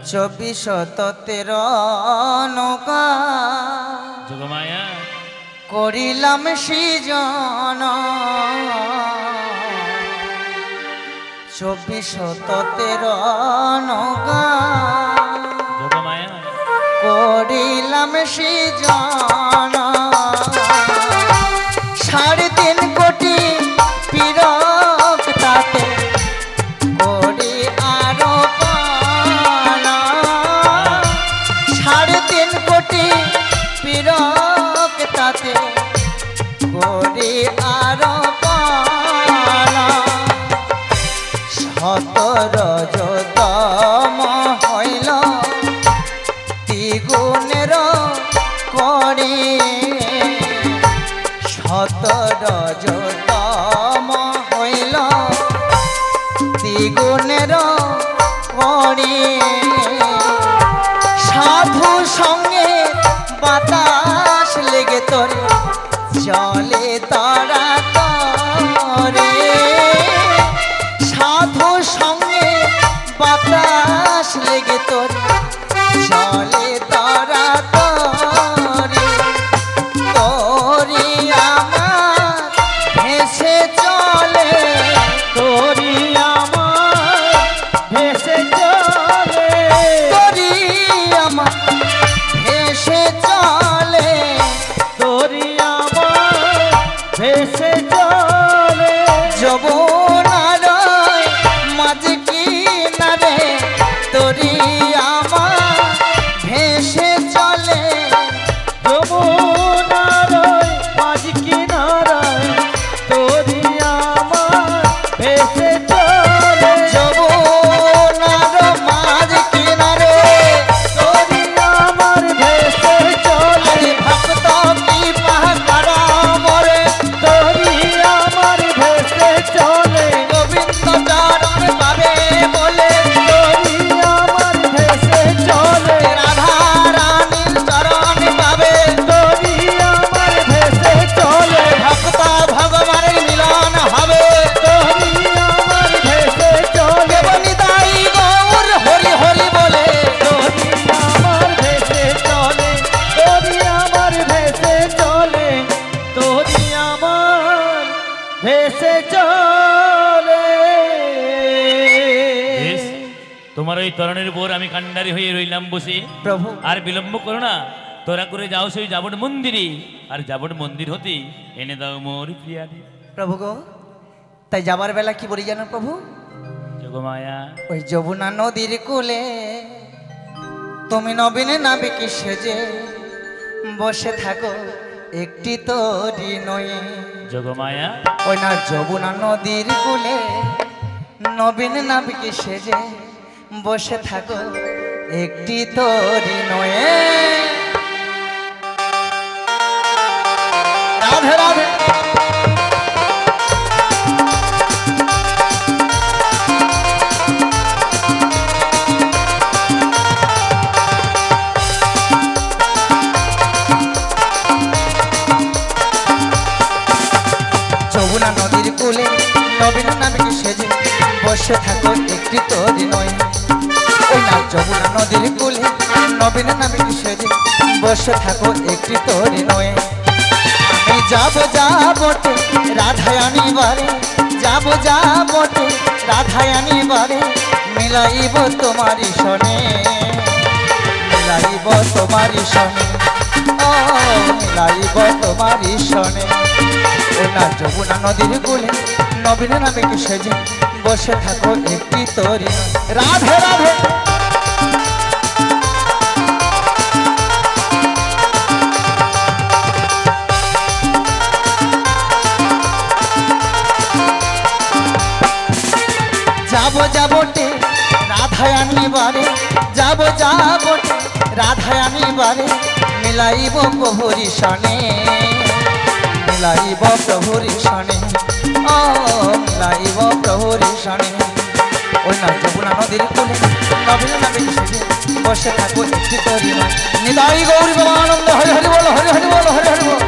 2413 নৌকা যোগমায়া করিলাম সৃজন 2413 নৌকা যোগমায়া করিলাম সৃজন 3.5 কোটি পীড়ক তাতে করি আরো পানা 3.5 কোটি পীড়ক তাতে করি আরো পানা 17 হইল দ্বিগুণের করে 17 হইল দ্বিগুণের করে সাধু সঙ্গে বাতাস লেগে তোরে জলে তারা করে সাধু সঙ্গে বাতাস লেগে তোরে জলে তারা করে তোরি আমার ভেসে চলে তোরি আমার ভেসে চলে তোরি আমার ভেসে চলে তোরি আমার ভেসে চলে যমুনার মাঝে কিনারে তোরি আমার ভেসে চলে যমুনার মাঝ কিনারায় তোরি আমার ভেসে চলে যমুনার মাঝে কিনারে তোরি আমার ভেসে চলে আরে ভক্ত কি পাহাড় মরে তোরি আমার ভেসে চলে গোবিন্দ চরণ পাবে বলে তোরি আমার ভেসে চলে রাধা রানীর চরণ পাবে তোরি আমার ভেসে চলে ভক্ত ভগবানের মিলন হবে তোরি আমার ভেসে চলে নিতাই গৌর হরি হরি বলে তোরি আমার ভেসে চলে তোরি আমার ভেসে চলে তোরি আমার ভেসে চলে তোমার ওই তরণের উপর আমি কান্ডারি হয়ে রইলাম বসে প্রভু আর বিলম্ব করো না তোরা করে যাও সেই যাবন মন্দিরে আর যাবন মন্দির হতে এনে দাও মোর প্রিয়ারে প্রভু গো তাই যাবার বেলা কি বলি জানো প্রভু যোগমায়া ওই যমুনা নদীর কূলে তুমি নবীনে নাবিকে সেজে বসে থাকো একটি তোরি নয়ে যোগমায়া ওই না যমুনা নদীর কূলে নবীন নাবিকে সেজে বসে থাকো একটি তোরি নয়ে রাধে রাধে যমুনা নদীর কূলে নবীন নাবিকে সেজে বসে থাকো একটি তোরি নয় ওই না যমুনা নদীর কূলে নবীন নাবিকে সেজে বসে থাকো একটি তোরি নয় আমি যাবটে রাধায়ানি বারে যাবটে রাধায়ানি বারে মিলাইব তোমারি সনে মিলাইব তোমারি সনে ও মিলাইব তোমারি সনে ও না যমুনা নদীর কূলে নবীন নাবিকে সেজে বসে থাকো একটি তোরি রাধে রাধে যাবটে রাধায়ানি বারে যাবটে রাধায়ানি বারে মিলাইব প্রভুরি সনে মিলাইব প্রভুরি সনে ও মিলাইব প্রভুরি সনে ওই না যমুনা নদীর কূলে নবীন নাবিকে সেজে বসে থাকো একটি তোরি নয় নিতাই গৌরী বাবা আনন্দ হরি হরি বল হরি হরি বল হরি হরি বল